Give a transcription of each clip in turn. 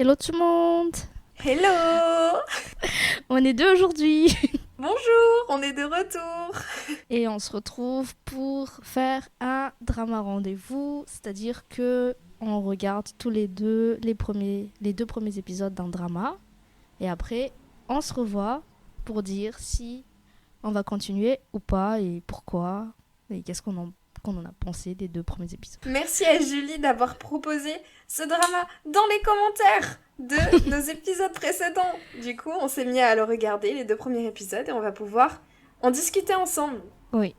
Hello tout le monde. Hello! On est deux aujourd'hui. Bonjour, on est de retour. Et on se retrouve pour faire un drama rendez-vous. C'est-à-dire que on regarde tous les deux les deux premiers épisodes d'un drama. Et après, on se revoit pour dire si on va continuer ou pas et pourquoi. Et qu'on en a pensé des deux premiers épisodes. Merci à Julie d'avoir proposé ce drama dans les commentaires de nos épisodes précédents. Du coup, on s'est mis à le regarder, les deux premiers épisodes, et on va pouvoir en discuter ensemble. Oui.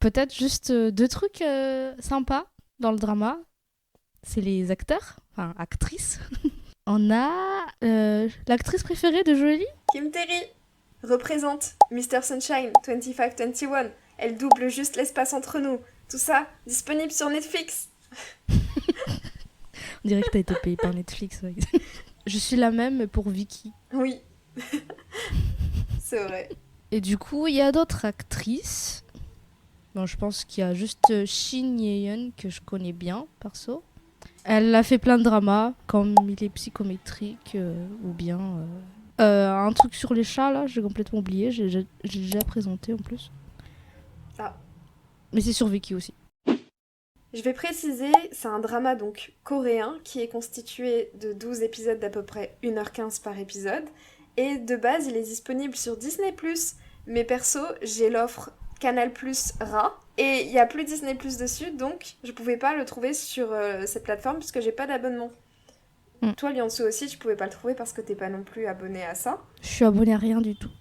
Peut-être juste deux trucs sympas dans le drama. C'est les acteurs, enfin actrices. On a l'actrice préférée de Jolie. Kim Terry représente Mr. Sunshine 2521. Elle double juste l'espace entre nous. Tout ça disponible sur Netflix. On dirait que t'as été payée par Netflix. Ouais. Je suis la même mais pour Vicky. Oui, c'est vrai. Et du coup, il y a d'autres actrices. Bon, je pense qu'il y a juste Shin Ye-yeon que je connais bien, perso. Elle a fait plein de dramas, comme Il est psychométrique ou bien un truc sur les chats, là, j'ai complètement oublié. J'ai déjà présenté en plus. Ah. Mais c'est sur Vicky aussi. Je vais préciser, c'est un drama donc coréen qui est constitué de 12 épisodes d'à peu près 1h15 par épisode. Et de base, il est disponible sur Disney+. Mais perso, j'ai l'offre Canal+ Ra. Et il n'y a plus Disney+ dessus, donc je pouvais pas le trouver sur cette plateforme puisque j'ai pas d'abonnement. Toi, Liansu aussi, tu pouvais pas le trouver parce que t'es pas non plus abonné à ça. Je suis abonnée à rien du tout.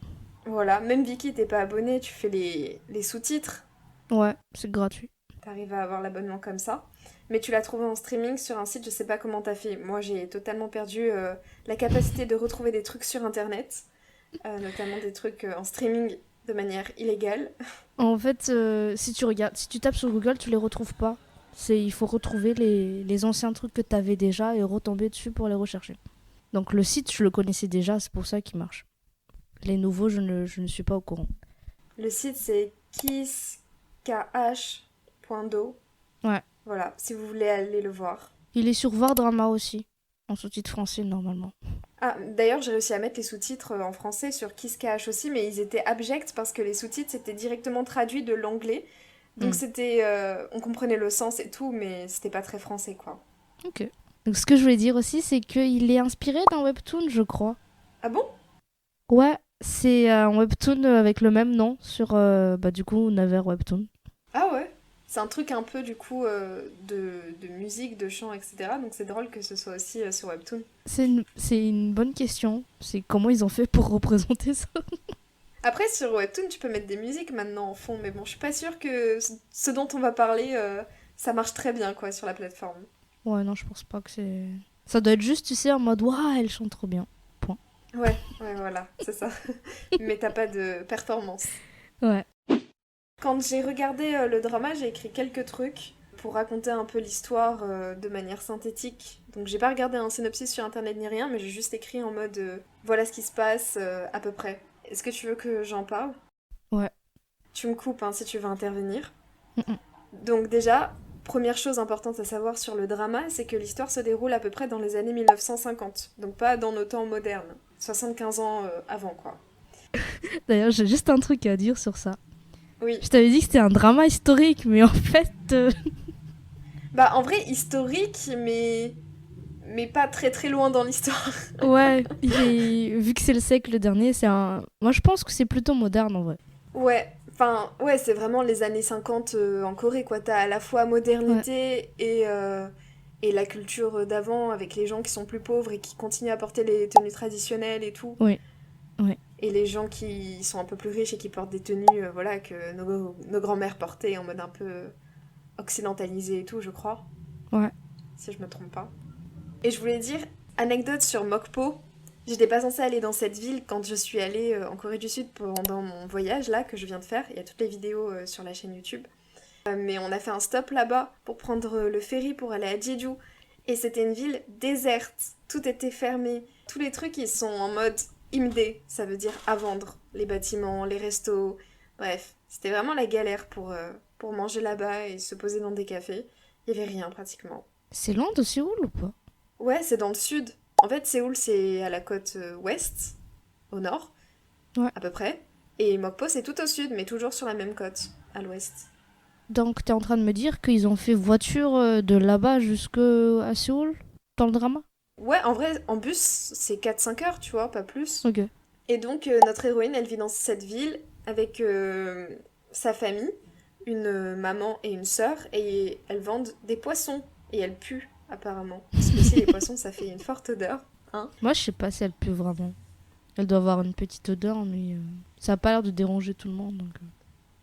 Voilà, même Vicky, t'es pas abonné, tu fais les sous-titres. Ouais, c'est gratuit. T'arrives à avoir l'abonnement comme ça. Mais tu l'as trouvé en streaming sur un site, je sais pas comment t'as fait. Moi, j'ai totalement perdu la capacité de retrouver des trucs sur Internet. Notamment des trucs en streaming de manière illégale. En fait, si tu tapes sur Google, tu les retrouves pas. Il faut retrouver les anciens trucs que t'avais déjà et retomber dessus pour les rechercher. Donc le site, je le connaissais déjà, c'est pour ça qu'il marche. Les nouveaux, je ne suis pas au courant. Le site, c'est kisskh.do. Ouais. Voilà, si vous voulez aller le voir. Il est sur Voir Drama aussi, en sous-titre français normalement. Ah, d'ailleurs, j'ai réussi à mettre les sous-titres en français sur kisskh aussi, mais ils étaient abjects parce que les sous-titres c'était directement traduit de l'anglais. Donc c'était... on comprenait le sens et tout, mais c'était pas très français, quoi. Ok. Donc ce que je voulais dire aussi, c'est qu'il est inspiré d'un webtoon, je crois. Ah bon? Ouais, c'est un webtoon avec le même nom sur, du coup, Naver Webtoon. Ah ouais? C'est un truc un peu, du coup, de musique, de chant, etc. Donc c'est drôle que ce soit aussi sur Webtoon. C'est une bonne question. C'est comment ils ont fait pour représenter ça. Après, sur Webtoon, tu peux mettre des musiques maintenant en fond, mais bon, je suis pas sûre que ce dont on va parler, ça marche très bien, quoi, sur la plateforme. Ouais, non, je pense pas que c'est... Ça doit être juste, tu sais, en mode, waouh, elle chante trop bien. Point. Ouais, ouais, voilà, c'est ça. Mais t'as pas de performance. Ouais. Quand j'ai regardé le drama, j'ai écrit quelques trucs pour raconter un peu l'histoire de manière synthétique. Donc j'ai pas regardé un synopsis sur internet ni rien, mais j'ai juste écrit en mode voilà ce qui se passe à peu près. Est-ce que tu veux que j'en parle? Ouais. Tu me coupes hein, si tu veux intervenir. Mm-mm. Donc déjà, première chose importante à savoir sur le drama, c'est que l'histoire se déroule à peu près dans les années 1950. Donc pas dans nos temps modernes. 75 ans avant quoi. D'ailleurs, j'ai juste un truc à dire sur ça. Oui. Je t'avais dit que c'était un drama historique, mais en fait... Bah en vrai historique, mais pas très très loin dans l'histoire. ouais, vu que c'est le siècle dernier, c'est un... Moi, je pense que c'est plutôt moderne, en vrai. Ouais, enfin, ouais, c'est vraiment les années 50 en Corée, quoi. T'as à la fois Ouais. modernité et la culture d'avant, avec les gens qui sont plus pauvres et qui continuent à porter les tenues traditionnelles et tout. Oui. Ouais. Et les gens qui sont un peu plus riches et qui portent des tenues, voilà, que nos grands-mères portaient en mode un peu occidentalisé et tout, je crois. Ouais. Si je me trompe pas. Et je voulais dire, anecdote sur Mokpo. J'étais pas censée aller dans cette ville quand je suis allée en Corée du Sud pendant mon voyage là que je viens de faire. Il y a toutes les vidéos sur la chaîne YouTube. Mais on a fait un stop là-bas pour prendre le ferry pour aller à Jeju. Et c'était une ville déserte. Tout était fermé. Tous les trucs ils sont en mode imdé. Ça veut dire à vendre. Les bâtiments, les restos. Bref, c'était vraiment la galère pour manger là-bas et se poser dans des cafés. Il y avait rien pratiquement. C'est loin de Séoul ou pas? Ouais, c'est dans le sud. En fait, Séoul, c'est à la côte ouest, au nord, Ouais. à peu près. Et Mokpo, c'est tout au sud, mais toujours sur la même côte, à l'ouest. Donc t'es en train de me dire qu'ils ont fait voiture de là-bas jusqu'à Séoul dans le drama? Ouais, en vrai, en bus, c'est 4-5 heures, tu vois, pas plus. Ok. Et donc, notre héroïne, elle vit dans cette ville avec sa famille, une maman et une sœur, et elles vendent des poissons. Et elles puent, apparemment. Parce que si les poissons, ça fait une forte odeur. Hein. Moi je sais pas si elle pue vraiment. Elle doit avoir une petite odeur, mais ça a pas l'air de déranger tout le monde. Donc,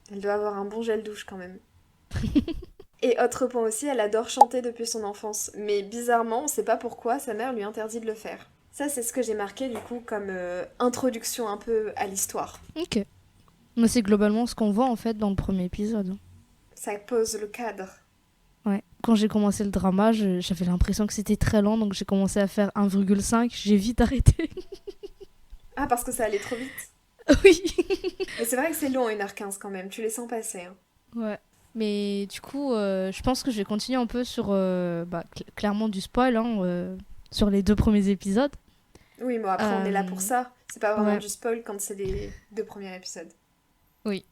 Elle doit avoir un bon gel douche quand même. Et autre point aussi, elle adore chanter depuis son enfance. Mais bizarrement, on sait pas pourquoi, sa mère lui interdit de le faire. Ça, c'est ce que j'ai marqué du coup comme introduction un peu à l'histoire. Ok. Mais c'est globalement ce qu'on voit en fait dans le premier épisode. Ça pose le cadre. Ouais. Quand j'ai commencé le drama, j'avais l'impression que c'était très lent, donc j'ai commencé à faire 1,5. J'ai vite arrêté. Ah, parce que ça allait trop vite. Oui. Mais c'est vrai que c'est long, 1h15 quand même, tu les sens passer. Hein. Ouais. Mais du coup, je pense que je vais continuer un peu sur clairement du spoil sur les 2 premiers épisodes. Oui, mais après, on est là pour ça. C'est pas vraiment Ouais. du spoil quand c'est les 2 premiers épisodes. Oui.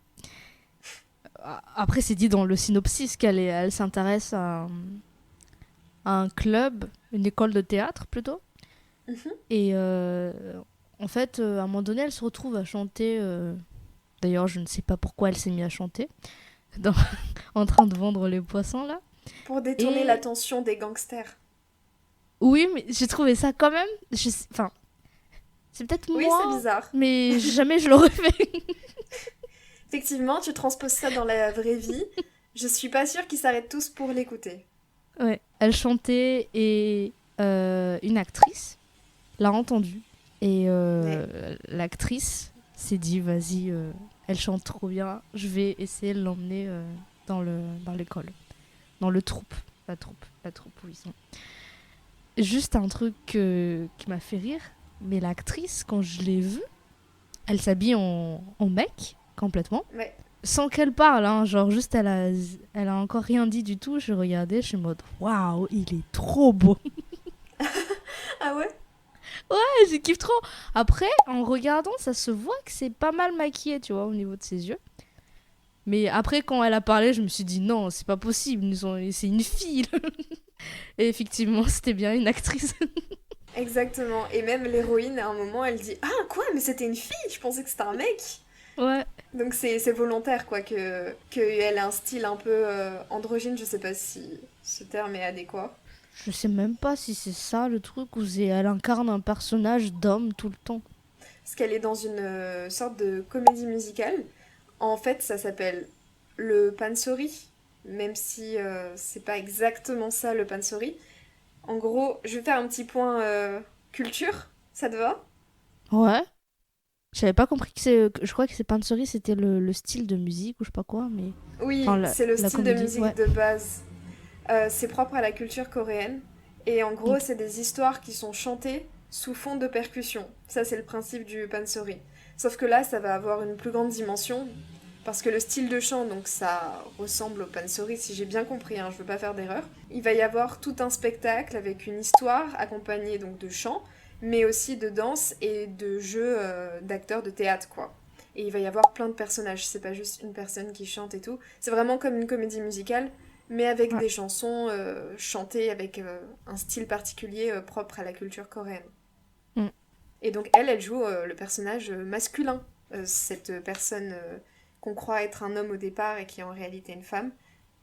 Après, c'est dit dans le synopsis elle s'intéresse à un club, une école de théâtre plutôt. Mhm. Et en fait, à un moment donné, elle se retrouve à chanter. D'ailleurs, je ne sais pas pourquoi elle s'est mise à chanter. dans- En train de vendre les poissons, là. Pour détourner Et l'attention des gangsters. oui, mais j'ai trouvé ça quand même. Enfin, c'est peut-être Oui, c'est moi, bizarre. mais jamais je l'aurais fait. Effectivement, tu transposes ça dans la vraie vie. Je suis pas sûre qu'ils s'arrêtent tous pour l'écouter. Ouais. Elle chantait et une actrice l'a entendue. Et Ouais. l'actrice s'est dit, vas-y, elle chante trop bien, je vais essayer de l'emmener dans l'école, dans le troupe, la troupe où ils sont. Juste un truc qui m'a fait rire, mais l'actrice, quand je l'ai vue, elle s'habille en mec, complètement, Ouais. sans qu'elle parle, hein, genre juste elle a encore rien dit du tout, je regardais, je suis en mode, waouh, il est trop beau. Ah ouais? Je kiffe trop. Après, en regardant, ça se voit que c'est pas mal maquillé, tu vois, au niveau de ses yeux. Mais après, quand elle a parlé, je me suis dit non, c'est pas possible, c'est une fille. Et effectivement, c'était bien une actrice. Exactement. Et même l'héroïne, à un moment, elle dit ah, quoi? Mais c'était une fille? Je pensais que c'était un mec. Ouais. Donc c'est volontaire, quoi, qu'elle a un style un peu androgyne. Je sais pas si ce terme est adéquat. Je sais même pas si c'est ça le truc où elle incarne un personnage d'homme tout le temps. Parce qu'elle est dans une sorte de comédie musicale. En fait, ça s'appelle le pansori, même si c'est pas exactement ça le pansori. En gros, je vais faire un petit point culture, ça te va? Ouais. J'avais pas compris je crois que c'est Pansori, c'était le style de musique ou je sais pas quoi, mais. Enfin, Oui, c'est le la style de comédie, musique ouais. de base. C'est propre à la culture coréenne. Et en gros, Ok. c'est des histoires qui sont chantées sous fond de percussion. Ça, c'est le principe du pansori. Sauf que là, ça va avoir une plus grande dimension. Parce que le style de chant, donc ça ressemble au pansori, si j'ai bien compris, hein, je veux pas faire d'erreur. Il va y avoir tout un spectacle avec une histoire accompagnée donc de chant, mais aussi de danse et de jeux d'acteurs de théâtre, quoi. Et il va y avoir plein de personnages, c'est pas juste une personne qui chante et tout. C'est vraiment comme une comédie musicale, mais avec Ouais. des chansons chantées avec un style particulier propre à la culture coréenne. Mm. Et donc elle joue le personnage masculin, cette personne qu'on croit être un homme au départ et qui est en réalité une femme.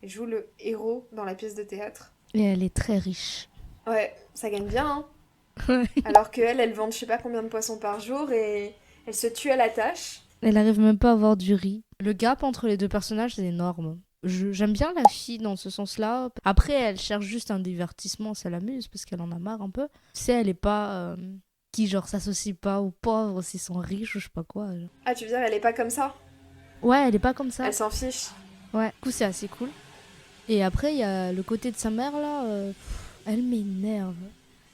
Elle joue le héros dans la pièce de théâtre. Et elle est très riche. Ouais, ça gagne bien, hein. Ouais. Alors qu'elle vend je sais pas combien de poissons par jour et elle se tue à la tâche. Elle arrive même pas à avoir du riz. Le gap entre les deux personnages, c'est énorme. J'aime bien la fille dans ce sens-là. Après, elle cherche juste un divertissement, ça l'amuse parce qu'elle en a marre un peu. Tu sais, elle est pas qui genre s'associe pas aux pauvres s'ils sont riches ou je sais pas quoi. Ah, tu veux dire, elle est pas comme ça? Ouais, elle est pas comme ça. Elle s'en fiche. Ouais, du coup, c'est assez cool. Et après, il y a le côté de sa mère là, elle m'énerve.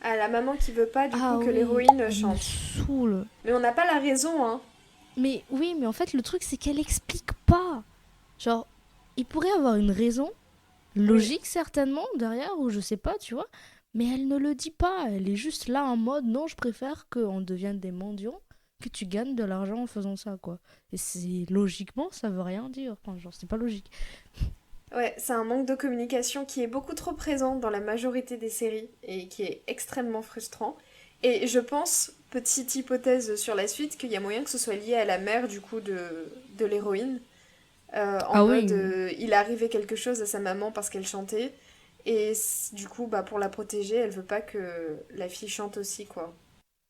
Ah, la maman qui veut pas du Ah coup que oui, l'héroïne elle me chante. saoule. Mais on n'a pas la raison, hein. Mais en fait, le truc, c'est qu'elle explique pas. Genre, il pourrait avoir une raison, Oui. logique certainement derrière, ou je sais pas, tu vois. Mais elle ne le dit pas. Elle est juste là en mode non, je préfère qu'on devienne des mendiants que tu gagnes de l'argent en faisant ça, quoi. Et c'est logiquement, ça veut rien dire. Enfin, genre, c'est pas logique. Ouais, c'est un manque de communication qui est beaucoup trop présent dans la majorité des séries et qui est extrêmement frustrant. Et je pense, petite hypothèse sur la suite, qu'il y a moyen que ce soit lié à la mère du coup de l'héroïne. En Ah mode, oui. il arrivait quelque chose à sa maman parce qu'elle chantait. Et du coup, bah, pour la protéger, elle veut pas que la fille chante aussi, quoi.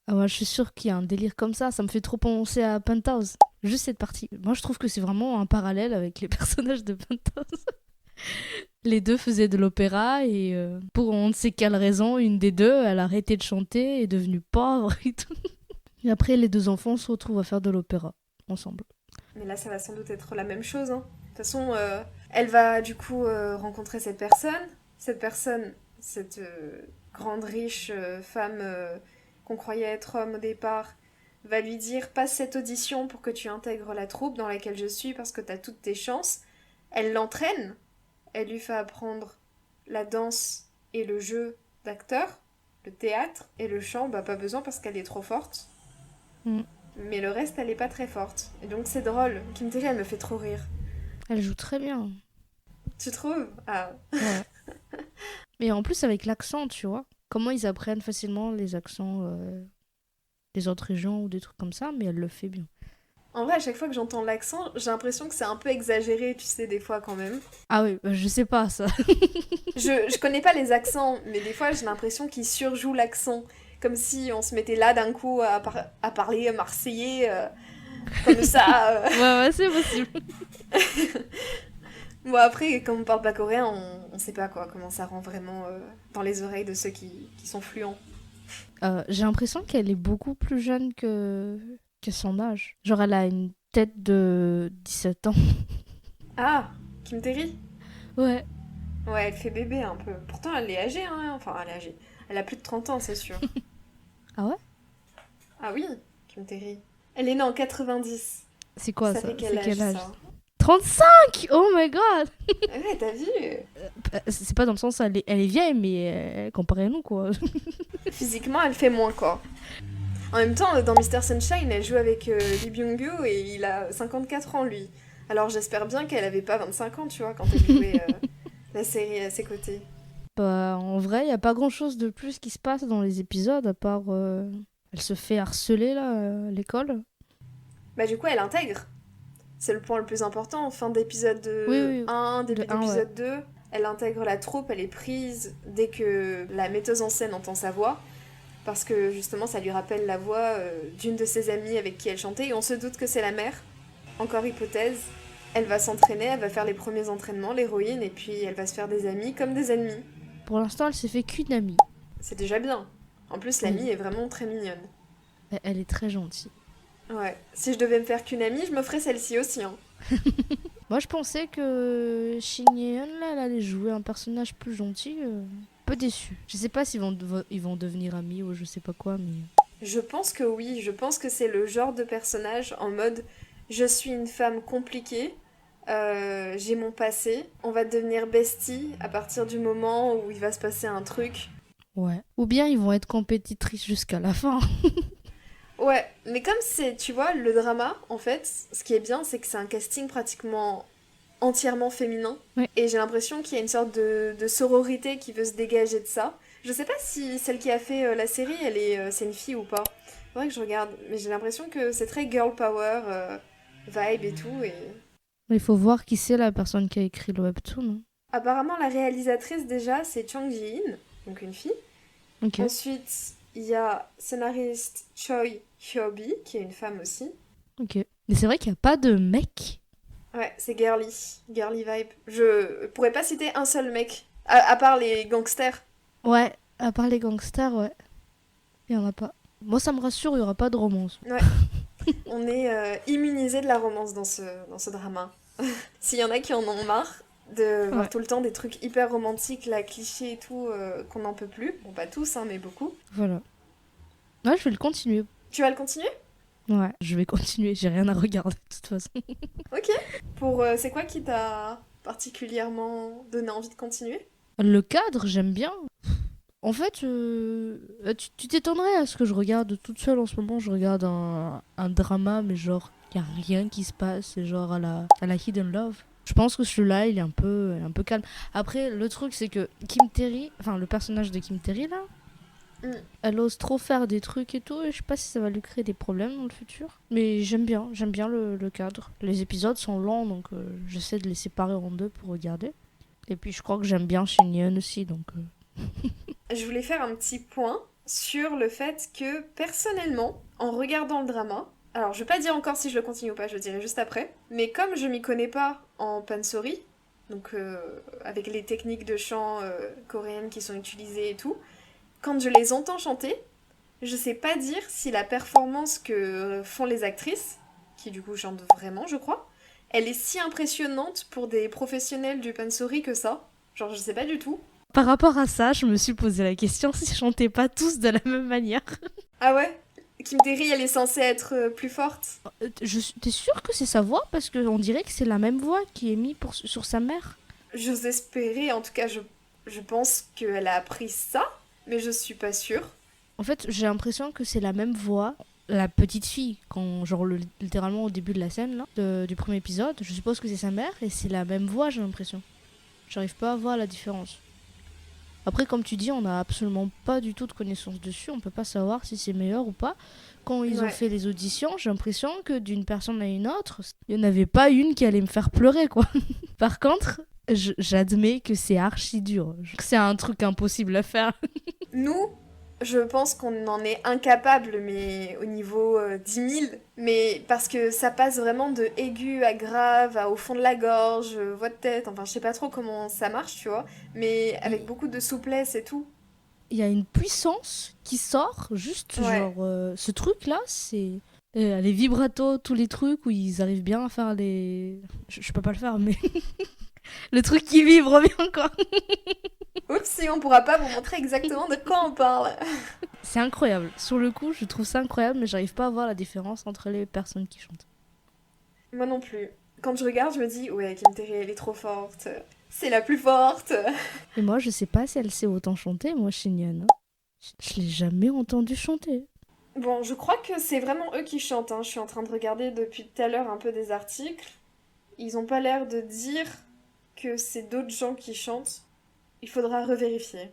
Ah ouais, je suis sûre qu'il y a un délire comme ça. Me fait trop penser à Penthouse. Juste cette partie. Moi, je trouve que c'est vraiment un parallèle avec les personnages de Penthouse. Les deux faisaient de l'opéra et pour on ne sait quelle raison, une des deux, elle a arrêté de chanter, est devenue pauvre et tout. Et après, les deux enfants se retrouvent à faire de l'opéra ensemble. Mais là, ça va sans doute être la même chose, hein. De toute façon, elle va du coup rencontrer cette personne. Cette personne, cette grande riche femme qu'on croyait être homme au départ, va lui dire passe cette audition pour que tu intègres la troupe dans laquelle je suis parce que t'as toutes tes chances. Elle l'entraîne, elle lui fait apprendre la danse et le jeu d'acteur, le théâtre et le chant, bah pas besoin parce qu'elle est trop forte. Mm. Mais le reste, elle est pas très forte. Et donc c'est drôle. Kim Terry, elle me fait trop rire. Elle joue très bien. Tu trouves? Ah. Ouais. Et en plus, avec l'accent, tu vois. Comment ils apprennent facilement les accents des autres régions ou des trucs comme ça, mais elle le fait bien. En vrai, à chaque fois que j'entends l'accent, j'ai l'impression que c'est un peu exagéré, tu sais, des fois quand même. Ah oui, je sais pas ça. Je connais pas les accents, mais des fois j'ai l'impression qu'ils surjouent l'accent. Comme si on se mettait là d'un coup à parler marseillais, comme ça. Ouais, ouais, c'est possible. Bon, après, comme on parle pas coréen, on sait pas quoi, comment ça rend vraiment dans les oreilles de ceux qui sont fluents. J'ai l'impression qu'elle est beaucoup plus jeune que son âge. Genre, elle a une tête de 17 ans. Ah, Kim Terry? Ouais. Ouais, elle fait bébé un peu. Pourtant, elle est âgée, hein. Enfin, elle est âgée. Elle a plus de 30 ans, c'est sûr. Ah ouais? Ah oui, Kim Terry. Elle est née en 90. C'est quoi Ça ça? fait C'est quel âge, quel âge? ça? 35. Oh my god! Ouais, t'as vu? C'est pas dans le sens, elle est vieille, mais comparée à nous, quoi. Physiquement, elle fait moins, quoi. En même temps, dans Mr. Sunshine, elle joue avec Lee Byung-gu et il a 54 ans, lui. Alors j'espère bien qu'elle avait pas 25 ans, tu vois, quand elle jouait la série à ses côtés. Bah, en vrai, y a pas grand chose de plus qui se passe dans les épisodes, à part. Elle se fait harceler, là, à l'école. Bah du coup, elle intègre. C'est le point le plus important. Fin d'épisode Oui, oui, 1, le début un ouais. d'épisode 2, elle intègre la troupe, elle est prise dès que la metteuse en scène entend sa voix. Parce que justement, ça lui rappelle la voix d'une de ses amies avec qui elle chantait. Et on se doute que c'est la mère. Encore hypothèse. Elle va s'entraîner, elle va faire les premiers entraînements, l'héroïne, et puis elle va se faire des amis comme des ennemis. Pour l'instant, elle s'est fait qu'une amie. C'est déjà bien. En plus, l'amie Oui, est vraiment très mignonne. elle est très gentille. Ouais. Si je devais me faire qu'une amie, je me ferais celle-ci aussi, hein. Moi, je pensais que Shin Ye-eun, là, elle allait jouer un personnage plus gentil. Peu déçu. Je sais pas ils vont devenir amis ou je sais pas quoi, mais. Je pense que oui, je pense que c'est le genre de personnage en mode je suis une femme compliquée, j'ai mon passé, on va devenir bestie à partir du moment où il va se passer un truc. Ouais. Ou bien ils vont être compétitrices jusqu'à la fin. Ouais, mais comme c'est, tu vois, le drama, en fait, ce qui est bien, c'est que c'est un casting pratiquement entièrement féminin. Ouais. Et j'ai l'impression qu'il y a une sorte de sororité qui veut se dégager de ça. Je sais pas si celle qui a fait la série, c'est une fille ou pas. Faudrait que je regarde. Mais j'ai l'impression que c'est très girl power, vibe et tout. Et Il faut voir qui c'est la personne qui a écrit le webtoon, hein. apparemment, la réalisatrice déjà, c'est Chang Ji-in, donc une fille. Ok. Ensuite, il y a scénariste Choi Hyobi, qui est une femme aussi. Ok. Mais c'est vrai qu'il n'y a pas de mec. Ouais, c'est girly, girly vibe. Je pourrais pas citer un seul mec, à part les gangsters. Ouais, à part les gangsters, ouais. Il y en a pas. Moi, ça me rassure, il y aura pas de romance. Ouais, on est immunisé de la romance dans ce drama. S'il y en a qui en ont marre de voir Ouais. tout le temps des trucs hyper romantiques, là, clichés et tout, qu'on n'en peut plus. Bon, pas tous, hein, mais beaucoup. Voilà. Ouais, je vais le continuer. Tu vas le continuer? Ouais, je vais continuer. J'ai rien à regarder de toute façon. Ok. Pour, c'est quoi qui t'a particulièrement donné envie de continuer? Le cadre, j'aime bien. En fait, tu t'étonnerais à ce que je regarde toute seule en ce moment. Je regarde un drama, mais genre, il n'y a rien qui se passe. C'est genre à la Hidden Love. Je pense que celui-là, il est un peu calme. Après, le truc, c'est que Kim Terry, enfin, le personnage de Kim Terry, là, Mm. elle ose trop faire des trucs et tout. Et je sais pas si ça va lui créer des problèmes dans le futur. Mais j'aime bien le cadre. Les épisodes sont longs, donc j'essaie de les séparer en deux pour regarder. Et puis, je crois que j'aime bien Shin Yeon aussi, donc... Je voulais faire un petit point sur le fait que personnellement, en regardant le drama, alors je vais pas dire encore si je le continue ou pas, je le dirai juste après, mais comme je m'y connais pas en pansori, donc avec les techniques de chant coréennes qui sont utilisées et tout, quand je les entends chanter, je sais pas dire si la performance que font les actrices, qui du coup chantent vraiment, je crois, elle est si impressionnante pour des professionnels du pansori que ça. Genre, je sais pas du tout. Par rapport à ça, je me suis posé la question si je chantais pas tous de la même manière. Ah ouais? Kim Terry, elle est censée être plus forte. T'es sûre que c'est sa voix? Parce qu'on dirait que c'est la même voix qui est mise sur sa mère. J'ose espérer, en tout cas, je pense qu'elle a appris ça, mais je suis pas sûre. En fait, j'ai l'impression que c'est la même voix. La petite fille, quand, genre littéralement au début de la scène là, du premier épisode, je suppose que c'est sa mère et c'est la même voix, j'ai l'impression. J'arrive pas à voir la différence. Après, comme tu dis, on n'a absolument pas du tout de connaissances dessus, on peut pas savoir si c'est meilleur ou pas. Quand ils ont Ouais. fait les auditions, j'ai l'impression que d'une personne à une autre, il n'y en avait pas une qui allait me faire pleurer, quoi. Par contre, j'admets que c'est archi dur. C'est un truc impossible à faire. Nous, je pense qu'on en est incapable, mais au niveau 10 000. Mais parce que ça passe vraiment de aigu à grave, au fond de la gorge, voix de tête, enfin je sais pas trop comment ça marche, tu vois. Mais avec beaucoup de souplesse et tout. Il y a une puissance qui sort, juste Ouais. genre... ce truc-là, c'est... les vibratos, tous les trucs où ils arrivent bien à faire les... Je peux pas le faire, mais... le truc qui vibre bien, quoi. Oups, si on pourra pas vous montrer exactement de quoi on parle. C'est incroyable. Sur le coup, je trouve ça incroyable, mais j'arrive pas à voir la différence entre les personnes qui chantent. Moi non plus. Quand je regarde, je me dis, ouais, Kim Terry, elle est trop forte. C'est la plus forte. Et moi, je sais pas si elle sait autant chanter, moi, Shinyeon. Je l'ai jamais entendue chanter. Bon, je crois que c'est vraiment eux qui chantent, hein. Je suis en train de regarder depuis tout à l'heure un peu des articles. Ils ont pas l'air de dire que c'est d'autres gens qui chantent. Il faudra revérifier.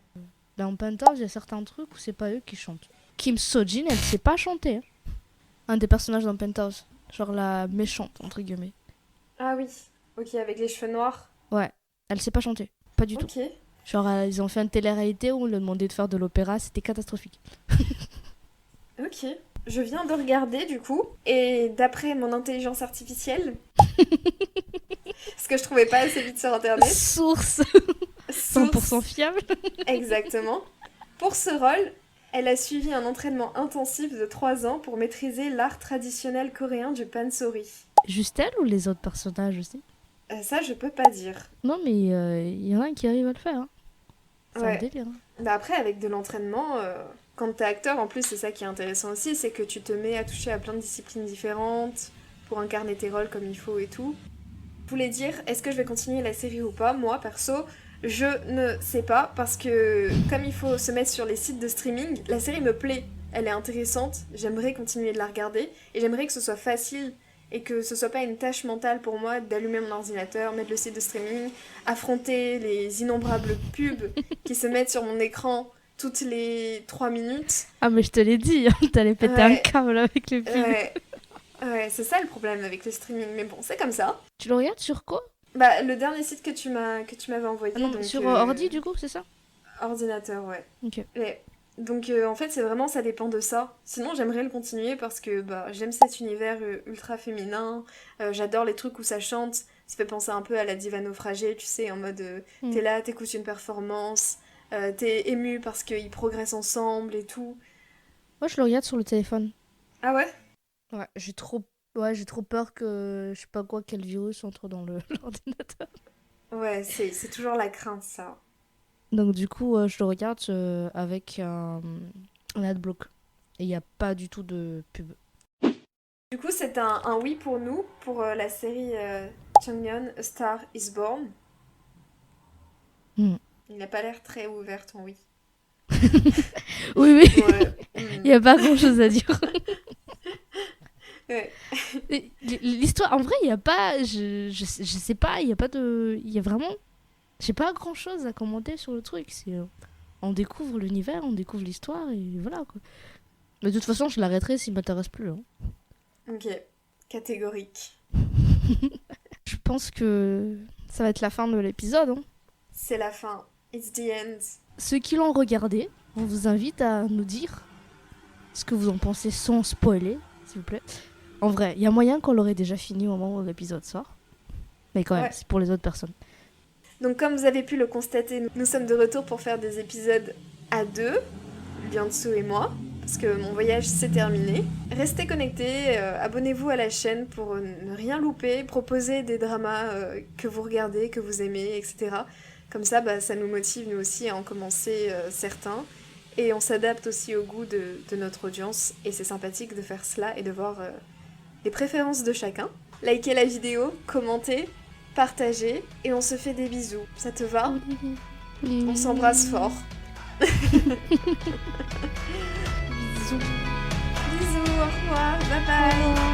Dans Penthouse, il y a certains trucs où c'est pas eux qui chantent. Kim Sojin, elle sait pas chanter. Hein. Un des personnages dans Penthouse. Genre la méchante, entre guillemets. Ah oui, ok, avec les cheveux noirs. Ouais, elle sait pas chanter. Pas du tout. Ok, Genre, ils ont fait une télé-réalité où on lui a demandé de faire de l'opéra, c'était catastrophique. ok. Je viens de regarder du coup, et d'après mon intelligence artificielle, ce que je trouvais pas assez vite sur internet, Source source 100% fiable. exactement, pour ce rôle, elle a suivi un entraînement intensif de 3 ans pour maîtriser l'art traditionnel coréen du pansori. Juste elle ou les autres personnages aussi? Ça, je peux pas dire. Non, mais il y en a un qui arrive à le faire. Hein. C'est un Ouais. délire. Hein. Bah après, avec de l'entraînement, quand t'es acteur, en plus, c'est ça qui est intéressant aussi, c'est que tu te mets à toucher à plein de disciplines différentes pour incarner tes rôles comme il faut et tout. Je voulais dire, est-ce que je vais continuer la série ou pas? Moi, perso, je ne sais pas, parce que comme il faut se mettre sur les sites de streaming, la série me plaît, elle est intéressante, j'aimerais continuer de la regarder, et j'aimerais que ce soit facile, et que ce soit pas une tâche mentale pour moi d'allumer mon ordinateur, mettre le site de streaming, affronter les innombrables pubs qui se mettent sur mon écran toutes les 3 minutes. Ah, mais je te l'ai dit, hein, t'allais péter un Ouais, câble avec les pubs. ouais, ouais, c'est ça le problème avec le streaming, mais bon, c'est comme ça. Tu le regardes sur quoi? Bah, le dernier site que tu m'avais Ah envoyé, non, donc sur ordi du coup, c'est ça? ordinateur, ouais. Ok. Ouais. Donc en fait, c'est vraiment ça dépend de ça. Sinon, j'aimerais le continuer parce que bah j'aime cet univers ultra féminin. J'adore les trucs où ça chante. Ça fait penser un peu à la diva naufragée, tu sais, en mode Hmm. t'es là, t'écoutes une performance, t'es ému parce qu'ils progressent ensemble et tout. Moi, je le regarde sur le téléphone. Ah ouais? Ouais, j'ai trop peur que, je sais pas quoi, quel virus entre dans l'ordinateur. Ouais, c'est toujours la crainte ça. Donc du coup, je le regarde avec un adblock. Et il n'y a pas du tout de pub. Du coup, c'est un oui pour nous, pour la série Changyeon, A Star is Born. Hmm. Il n'a pas l'air très ouvert ton oui. Oui, oui. Ouais. Il n'y a pas grand-chose à dire. Ouais. L'histoire, en vrai, il n'y a pas... Je sais pas, il n'y a pas de... Il y a vraiment... J'ai pas grand-chose à commenter sur le truc. On découvre l'univers, on découvre l'histoire, et voilà, quoi. Mais de toute façon, je l'arrêterai s'il m'intéresse plus. Hein. Ok. Catégorique. Je pense que ça va être la fin de l'épisode. Hein. C'est la fin. It's the end. Ceux qui l'ont regardé, on vous invite à nous dire ce que vous en pensez sans spoiler, s'il vous plaît. En vrai, il y a moyen qu'on l'aurait déjà fini au moment où l'épisode sort. Mais quand même, Ouais. c'est pour les autres personnes. Donc comme vous avez pu le constater, nous sommes de retour pour faire des épisodes à deux, Byung-Soo et moi, parce que mon voyage s'est terminé. Restez connectés, abonnez-vous à la chaîne pour ne rien louper, proposez des dramas que vous regardez, que vous aimez, etc. Comme ça, ça nous motive nous aussi à en commencer certains. Et on s'adapte aussi au goût de notre audience. Et c'est sympathique de faire cela et de voir les préférences de chacun. Likez la vidéo, commentez, partagez et on se fait des bisous. Ça te va ? On s'embrasse fort. Bisous. Bisous, au revoir, bye bye.